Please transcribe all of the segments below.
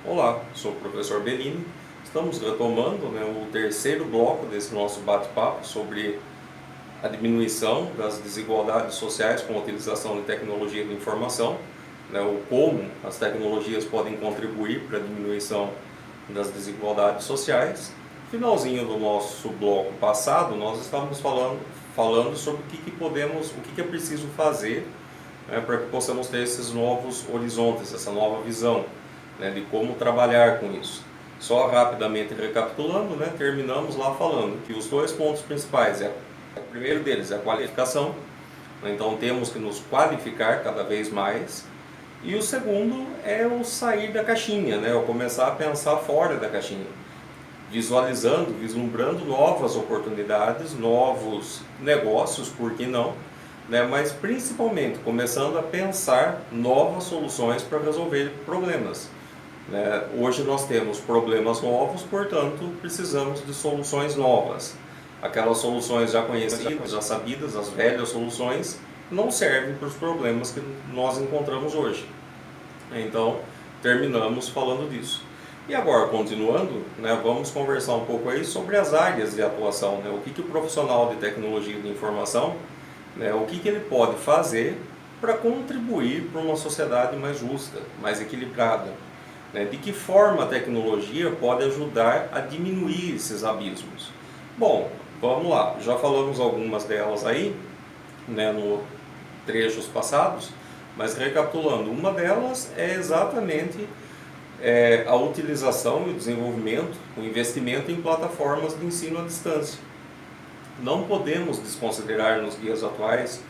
Olá, sou o professor Bellini. Estamos retomando, o terceiro bloco desse nosso bate-papo sobre a diminuição das desigualdades sociais com a utilização de tecnologia de informação, o como as tecnologias podem contribuir para a diminuição das desigualdades sociais. Finalzinho do nosso bloco passado, nós estávamos falando sobre o que é preciso fazer, para que possamos ter esses novos horizontes, essa nova visão, de como trabalhar com isso. Só rapidamente recapitulando, terminamos lá falando que os dois pontos principais, o primeiro deles é a qualificação, então temos que nos qualificar cada vez mais, e o segundo é o sair da caixinha, o começar a pensar fora da caixinha, visualizando, vislumbrando novas oportunidades, novos negócios, por que não, mas principalmente começando a pensar novas soluções para resolver problemas. Hoje nós temos problemas novos, portanto precisamos de soluções novas. Aquelas soluções já conhecidas, já sabidas, as velhas soluções, não servem para os problemas que nós encontramos hoje. Então terminamos falando disso. E agora, continuando, vamos conversar um pouco aí sobre as áreas de atuação, o que o profissional de tecnologia de informação, o que ele pode fazer para contribuir para uma sociedade mais justa, mais equilibrada. De que forma a tecnologia pode ajudar a diminuir esses abismos? Bom, vamos lá, já falamos algumas delas aí, no trechos passados, mas recapitulando, uma delas é exatamente a utilização e o desenvolvimento, o investimento em plataformas de ensino à distância. Não podemos desconsiderar nos dias atuais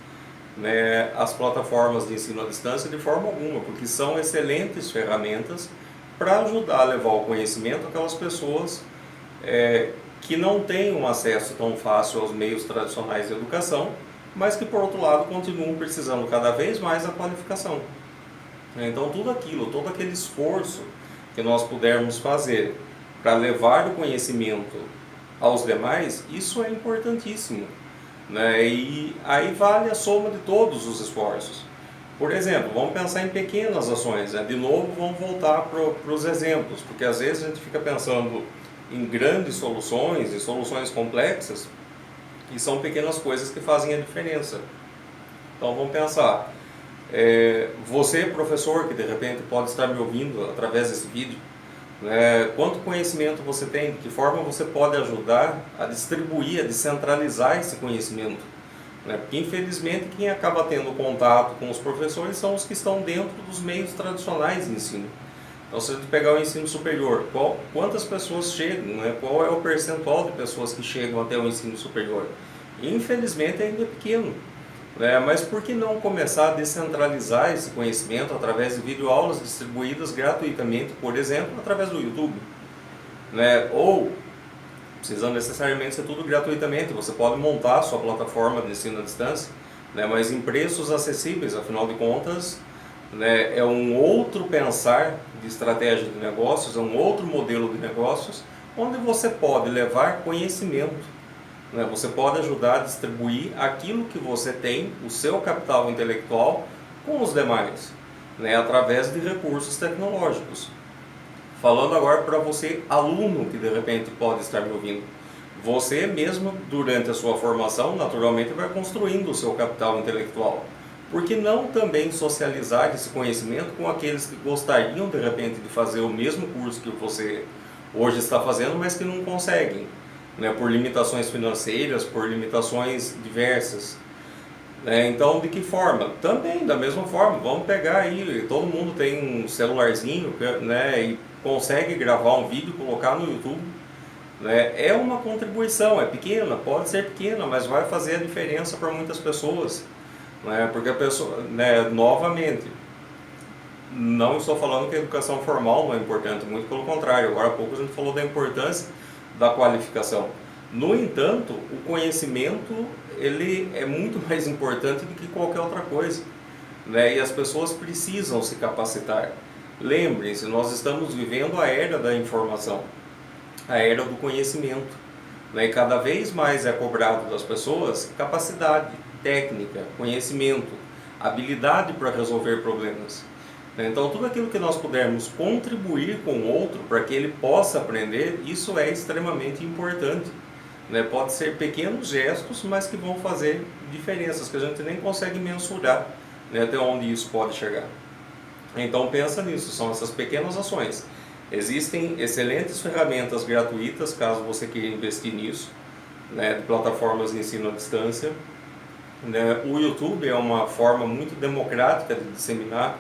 as plataformas de ensino à distância de forma alguma, porque são excelentes ferramentas para ajudar a levar o conhecimento àquelas pessoas que não têm um acesso tão fácil aos meios tradicionais de educação, mas que, por outro lado, continuam precisando cada vez mais da qualificação. Então, todo aquele esforço que nós pudermos fazer para levar o conhecimento aos demais, isso é importantíssimo. E aí vale a soma de todos os esforços. Por exemplo, vamos pensar em pequenas ações, de novo vamos voltar para os exemplos, porque às vezes a gente fica pensando em grandes soluções e soluções complexas, e são pequenas coisas que fazem a diferença. Então vamos pensar, você professor que de repente pode estar me ouvindo através desse vídeo, quanto conhecimento você tem, de que forma você pode ajudar a distribuir, a descentralizar esse conhecimento. Porque infelizmente quem acaba tendo contato com os professores são os que estão dentro dos meios tradicionais de ensino. Então, se a gente pegar o ensino superior, quantas pessoas chegam, qual é o percentual de pessoas que chegam até o ensino superior? Infelizmente ainda é pequeno. Mas por que não começar a descentralizar esse conhecimento através de videoaulas distribuídas gratuitamente, por exemplo, através do YouTube? Ou precisa necessariamente ser tudo gratuitamente, você pode montar a sua plataforma de ensino à distância, mas em preços acessíveis, afinal de contas, é um outro pensar de estratégia de negócios, é um outro modelo de negócios, onde você pode levar conhecimento, você pode ajudar a distribuir aquilo que você tem, o seu capital intelectual, com os demais, através de recursos tecnológicos. Falando agora para você, aluno que de repente pode estar me ouvindo. Você mesmo, durante a sua formação, naturalmente vai construindo o seu capital intelectual. Por que não também socializar esse conhecimento com aqueles que gostariam de repente de fazer o mesmo curso que você hoje está fazendo, mas que não conseguem, por limitações financeiras, por limitações diversas. Então, de que forma? Também, da mesma forma, vamos pegar aí, todo mundo tem um celularzinho, e consegue gravar um vídeo e colocar no YouTube. É uma contribuição, é pequena, pode ser pequena, mas vai fazer a diferença para muitas pessoas. Porque a pessoa, novamente, não estou falando que a educação formal não é importante, muito pelo contrário, agora há pouco a gente falou da importância da qualificação. No entanto, o conhecimento ele é muito mais importante do que qualquer outra coisa, e as pessoas precisam se capacitar. Lembrem-se, nós estamos vivendo a era da informação, a era do conhecimento, e cada vez mais é cobrado das pessoas capacidade, técnica, conhecimento, habilidade para resolver problemas. né? Então, tudo aquilo que nós pudermos contribuir com o outro para que ele possa aprender, isso é extremamente importante, né? Pode ser pequenos gestos, mas que vão fazer diferenças que a gente nem consegue mensurar, né, até onde isso pode chegar. Então pensa nisso, são essas pequenas ações. Existem excelentes ferramentas gratuitas, caso você queira investir nisso, né, de plataformas de ensino à distância, né? O YouTube é uma forma muito democrática de disseminar,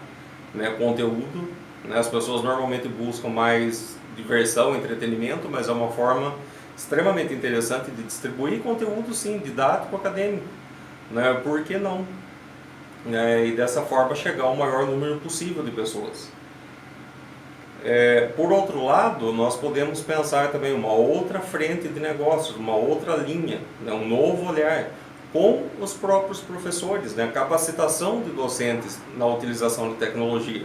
né, conteúdo, né? As pessoas normalmente buscam mais diversão, entretenimento, mas é uma forma extremamente interessante de distribuir conteúdo, sim, didático, acadêmico, né? Por que não? E dessa forma chegar ao maior número possível de pessoas. Por outro lado, nós podemos pensar também uma outra frente de negócios, uma outra linha, né? Um novo olhar com os próprios professores, né? A capacitação de docentes na utilização de tecnologia.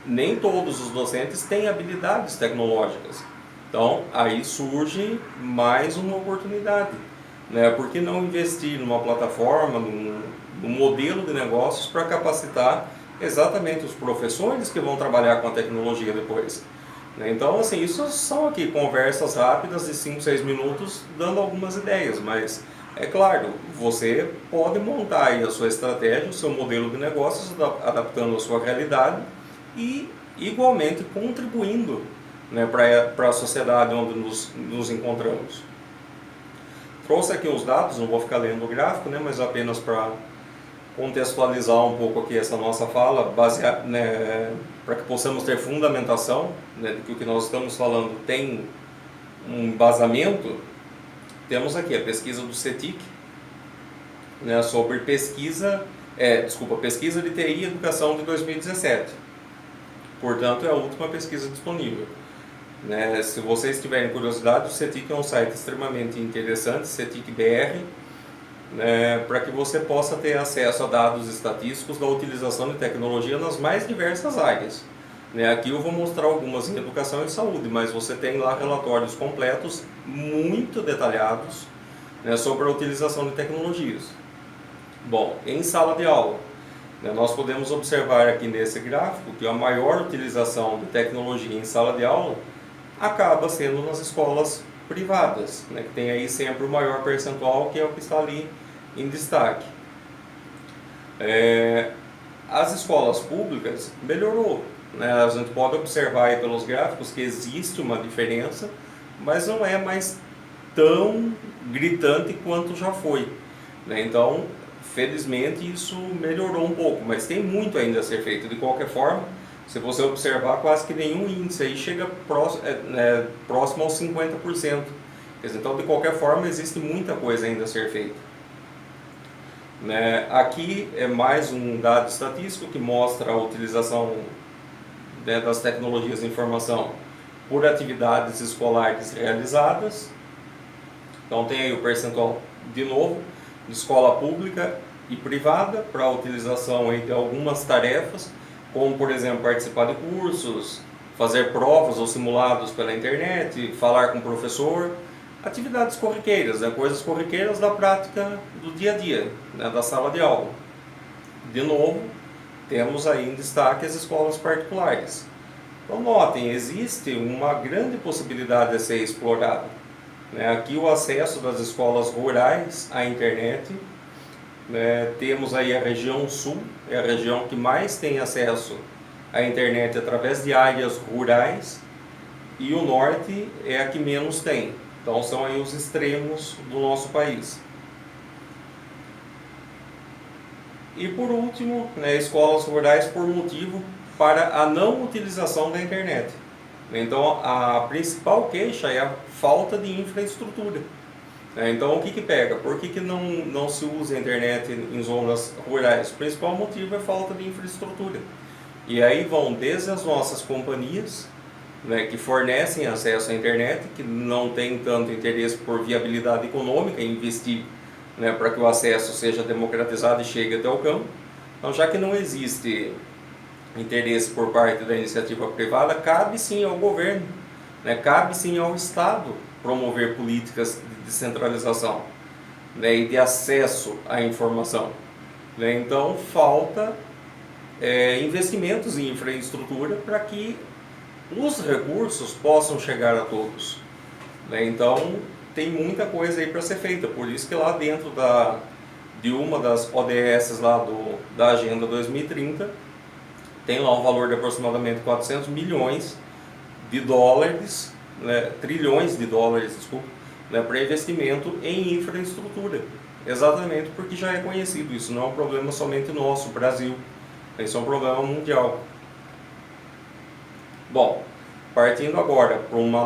Nem todos os docentes têm habilidades tecnológicas, então aí surge mais uma oportunidade, né? Por que não investir numa plataforma, num modelo de negócios para capacitar exatamente os professores que vão trabalhar com a tecnologia depois, né? Então, assim, isso são aqui conversas rápidas de 5, 6 minutos dando algumas ideias, mas é claro, você pode montar aí a sua estratégia, o seu modelo de negócios, adaptando a sua realidade e igualmente contribuindo, né, para a sociedade onde nos encontramos. Trouxe aqui os dados, não vou ficar lendo o gráfico, né, mas apenas para contextualizar um pouco aqui essa nossa fala, baseado, né, para que possamos ter fundamentação, né, de que o que nós estamos falando tem um embasamento. Temos aqui a pesquisa do CETIC, né, sobre pesquisa de TI e educação de 2017. Portanto, é a última pesquisa disponível, né? Se vocês tiverem curiosidade, o CETIC é um site extremamente interessante, CETIC BR, né, para que você possa ter acesso a dados estatísticos da utilização de tecnologia nas mais diversas áreas, né? Aqui eu vou mostrar algumas em educação e saúde, mas você tem lá relatórios completos, muito detalhados, né, sobre a utilização de tecnologias. Bom, em sala de aula, né, nós podemos observar aqui nesse gráfico que a maior utilização de tecnologia em sala de aula acaba sendo nas escolas privadas, né, que tem aí sempre o maior percentual, que é o que está ali em destaque. As escolas públicas melhorou, né? A gente pode observar aí pelos gráficos que existe uma diferença, mas não é mais tão gritante quanto já foi, né? Então, felizmente isso melhorou um pouco, mas tem muito ainda a ser feito. De qualquer forma, se você observar, quase que nenhum índice aí chega próximo aos 50%. Quer dizer, então, de qualquer forma, existe muita coisa ainda a ser feita, né? Aqui é mais um dado estatístico que mostra a utilização, né, das tecnologias de informação por atividades escolares realizadas. Então tem aí o percentual, de novo, de escola pública e privada para a utilização aí de algumas tarefas, como por exemplo participar de cursos, fazer provas ou simulados pela internet, falar com o professor, atividades corriqueiras, né, coisas corriqueiras da prática do dia a dia, né, da sala de aula. De novo, temos aí em destaque as escolas particulares. Então notem, existe uma grande possibilidade de ser explorada, né? Aqui o acesso das escolas rurais à internet, né? Temos aí a região sul, é a região que mais tem acesso à internet através de áreas rurais, e o norte é a que menos tem. Então são aí os extremos do nosso país. E por último, né, escolas rurais por motivo para a não utilização da internet. Então a principal queixa é a falta de infraestrutura. Então o que pega? Por que não se usa a internet em zonas rurais? O principal motivo é a falta de infraestrutura. E aí vão desde as nossas companhias, né, que fornecem acesso à internet, que não tem tanto interesse por viabilidade econômica em investir, né, para que o acesso seja democratizado e chegue até o campo. Então, já que não existe interesse por parte da iniciativa privada, cabe sim ao governo, né, cabe sim ao Estado promover políticas de descentralização, né, e de acesso à informação, né? Então falta investimentos em infraestrutura para que os recursos possam chegar a todos, né? Então tem muita coisa aí para ser feita, por isso que lá dentro de uma das ODS lá da Agenda 2030 tem lá um valor de aproximadamente 400 milhões de dólares, né, trilhões de dólares, desculpa, né, para investimento em infraestrutura, exatamente porque já é conhecido, isso não é um problema somente nosso, Brasil, isso é um problema mundial. Bom, partindo agora para uma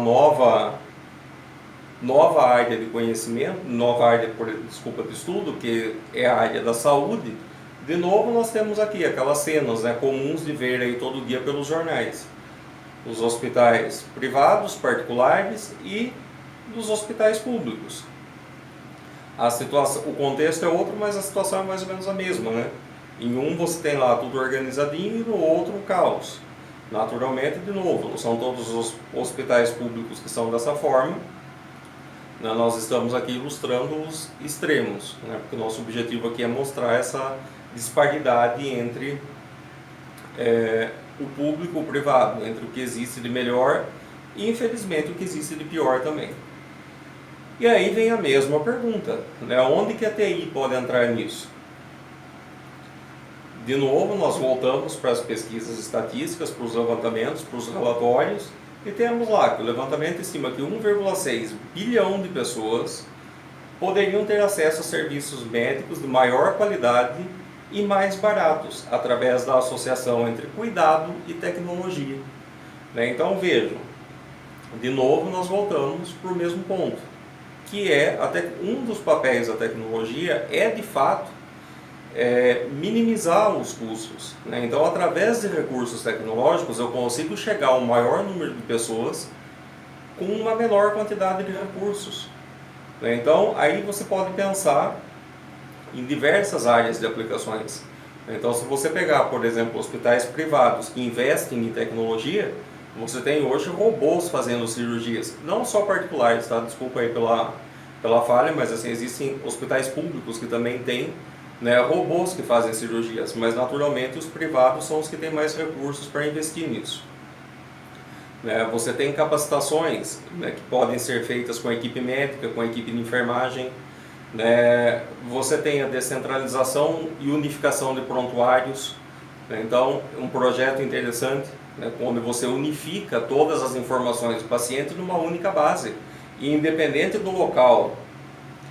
nova área de conhecimento, nova área, de estudo, que é a área da saúde. De novo nós temos aqui aquelas cenas, né, comuns de ver aí todo dia pelos jornais. Os hospitais privados, particulares e dos hospitais públicos. A situação, o contexto é outro, mas a situação é mais ou menos a mesma, né? Em um você tem lá tudo organizadinho e no outro o caos. Naturalmente, de novo, não são todos os hospitais públicos que são dessa forma. Nós estamos aqui ilustrando os extremos, né? Porque o nosso objetivo aqui é mostrar essa disparidade entre o público e o privado, entre o que existe de melhor e, infelizmente, o que existe de pior também. E aí vem a mesma pergunta, né? Onde que a TI pode entrar nisso? De novo, nós voltamos para as pesquisas estatísticas, para os levantamentos, para os relatórios, e temos lá que o levantamento estima que 1,6 bilhão de pessoas poderiam ter acesso a serviços médicos de maior qualidade e mais baratos, através da associação entre cuidado e tecnologia. Então vejam, de novo nós voltamos para o mesmo ponto, que é um dos papéis da tecnologia é de fato minimizar os custos, né? Então, através de recursos tecnológicos, eu consigo chegar a um maior número de pessoas com uma menor quantidade de recursos, né? Então, aí você pode pensar em diversas áreas de aplicações. Então, se você pegar, por exemplo, hospitais privados que investem em tecnologia, você tem hoje robôs fazendo cirurgias, não só particulares, tá? Desculpa aí pela falha, mas assim, existem hospitais públicos que também têm, né, robôs que fazem cirurgias, mas naturalmente os privados são os que têm mais recursos para investir nisso. Você tem capacitações, né, que podem ser feitas com a equipe médica, com a equipe de enfermagem, né? Você tem a descentralização e unificação de prontuários, né? Então, um projeto interessante, né, onde você unifica todas as informações do paciente numa única base, e independente do local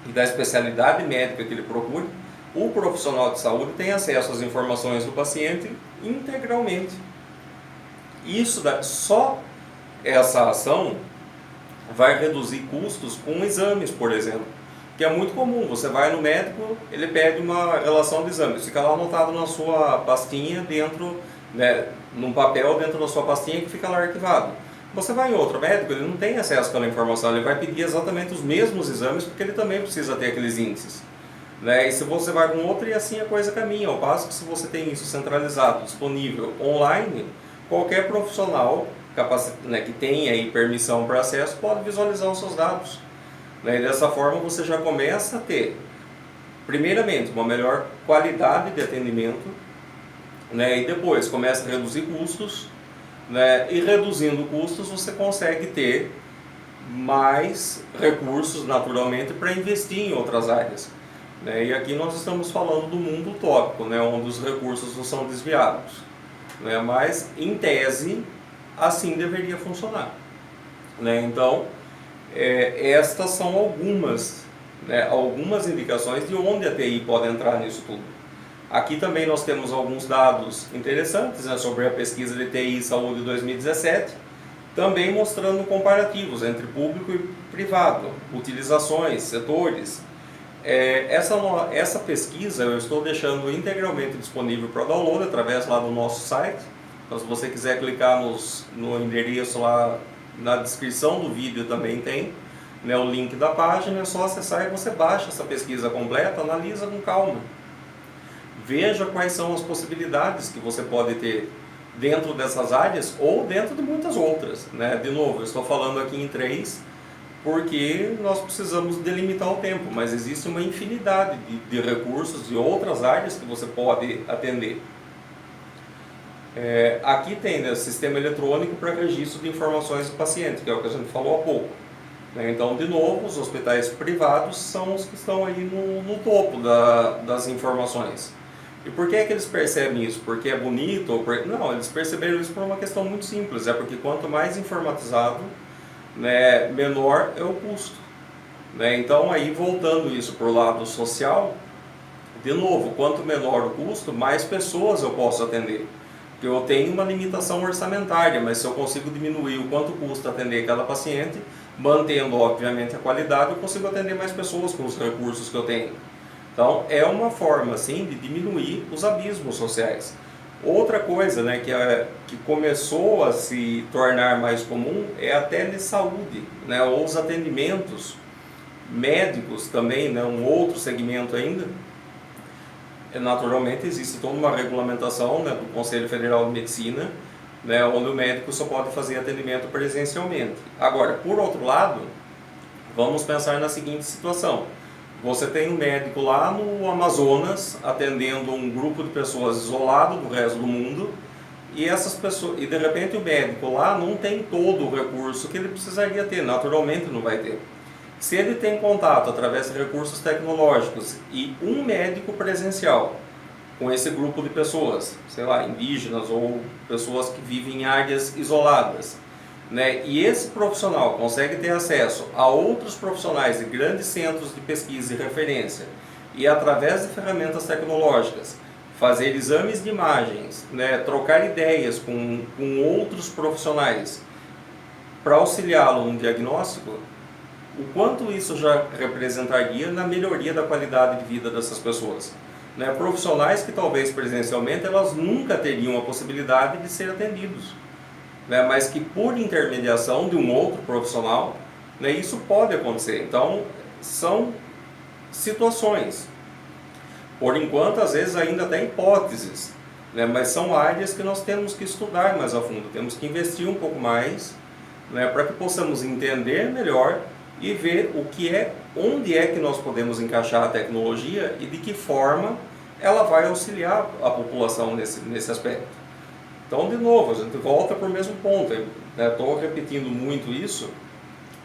e da especialidade médica que ele procure, o profissional de saúde tem acesso às informações do paciente integralmente. Só essa ação vai reduzir custos com exames, por exemplo, que é muito comum. Você vai no médico, ele pede uma relação de exames, fica lá anotado na sua pastinha dentro, né, num papel dentro da sua pastinha que fica lá arquivado. Você vai em outro médico, ele não tem acesso àquela informação, ele vai pedir exatamente os mesmos exames porque ele também precisa ter aqueles índices, né? E se você vai com outro, e assim a coisa caminha, ao passo que se você tem isso centralizado, disponível online, qualquer profissional né, que tenha aí permissão para acesso pode visualizar os seus dados, né? E dessa forma você já começa a ter, primeiramente, uma melhor qualidade de atendimento, né? E depois começa a reduzir custos, né? E reduzindo custos você consegue ter mais recursos naturalmente para investir em outras áreas, né? E aqui nós estamos falando do mundo utópico, né, onde os recursos não são desviados, né? Mas em tese assim deveria funcionar, né? Então estas são algumas, né, algumas indicações de onde a TI pode entrar nisso tudo. Aqui também nós temos alguns dados interessantes, né, sobre a pesquisa de TI e Saúde 2017, também mostrando comparativos entre público e privado, utilizações, setores. Essa pesquisa eu estou deixando integralmente disponível para download através lá do nosso site. Então, se você quiser clicar no endereço lá na descrição do vídeo também tem, né, o link da página, é só acessar e você baixa essa pesquisa completa, analisa com calma. Veja quais são as possibilidades que você pode ter dentro dessas áreas ou dentro de muitas outras, né? De novo, eu estou falando aqui em 3 porque nós precisamos delimitar o tempo, mas existe uma infinidade de recursos de outras áreas que você pode atender. Aqui tem, né, sistema eletrônico para registro de informações do paciente, que é o que a gente falou há pouco. Né? Então, de novo, os hospitais privados são os que estão aí no topo das informações. E por que é que eles percebem isso? Porque é bonito? Não, eles perceberam isso por uma questão muito simples. É porque quanto mais informatizado, né, menor é o custo. Né? Então, aí voltando isso para o lado social, de novo, quanto menor o custo, mais pessoas eu posso atender. Porque eu tenho uma limitação orçamentária, mas se eu consigo diminuir o quanto custa atender aquela paciente, mantendo obviamente a qualidade, eu consigo atender mais pessoas com os recursos que eu tenho. Então, é uma forma, assim, de diminuir os abismos sociais. Outra coisa, né, que começou a se tornar mais comum é a telesaúde, né, ou os atendimentos médicos também, né, um outro segmento ainda. Naturalmente, existe toda uma regulamentação, né, do Conselho Federal de Medicina, né, onde o médico só pode fazer atendimento presencialmente. Agora, por outro lado, vamos pensar na seguinte situação. Você tem um médico lá no Amazonas atendendo um grupo de pessoas isolado do resto do mundo e essas pessoas, e de repente o médico lá não tem todo o recurso que ele precisaria ter, naturalmente não vai ter. Se ele tem contato através de recursos tecnológicos e um médico presencial com esse grupo de pessoas, sei lá, indígenas ou pessoas que vivem em áreas isoladas, né? E esse profissional consegue ter acesso a outros profissionais de grandes centros de pesquisa e referência e através de ferramentas tecnológicas fazer exames de imagens, né? Trocar ideias com outros profissionais para auxiliá-lo no diagnóstico, o quanto isso já representaria na melhoria da qualidade de vida dessas pessoas. Né? Profissionais que talvez presencialmente elas nunca teriam a possibilidade de ser atendidos. Né, mas que por intermediação de um outro profissional, né, isso pode acontecer. Então, são situações. Por enquanto, às vezes ainda tem hipóteses, né, mas são áreas que nós temos que estudar mais a fundo, temos que investir um pouco mais, né, para que possamos entender melhor e ver onde é que nós podemos encaixar a tecnologia e de que forma ela vai auxiliar a população nesse aspecto. Então, de novo, a gente volta para o mesmo ponto. Estou repetindo muito isso,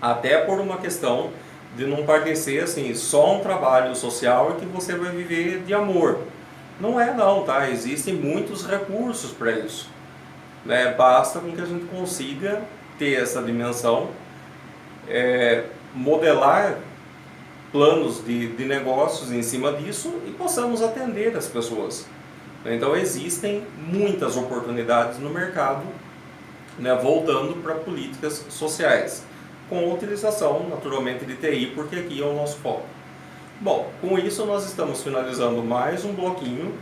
até por uma questão de não parecer assim, só um trabalho social e que você vai viver de amor. Não é não, tá? Existem muitos recursos para isso. Né? Basta com que a gente consiga ter essa dimensão, modelar planos de negócios em cima disso e possamos atender as pessoas. Então existem muitas oportunidades no mercado, né, voltando para políticas sociais, com a utilização naturalmente de TI, porque aqui é o nosso foco. Bom, com isso nós estamos finalizando mais um bloquinho,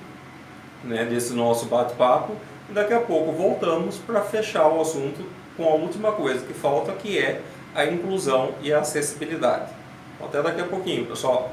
né, desse nosso bate-papo e daqui a pouco voltamos para fechar o assunto com a última coisa que falta, que é a inclusão e a acessibilidade. Até daqui a pouquinho, pessoal.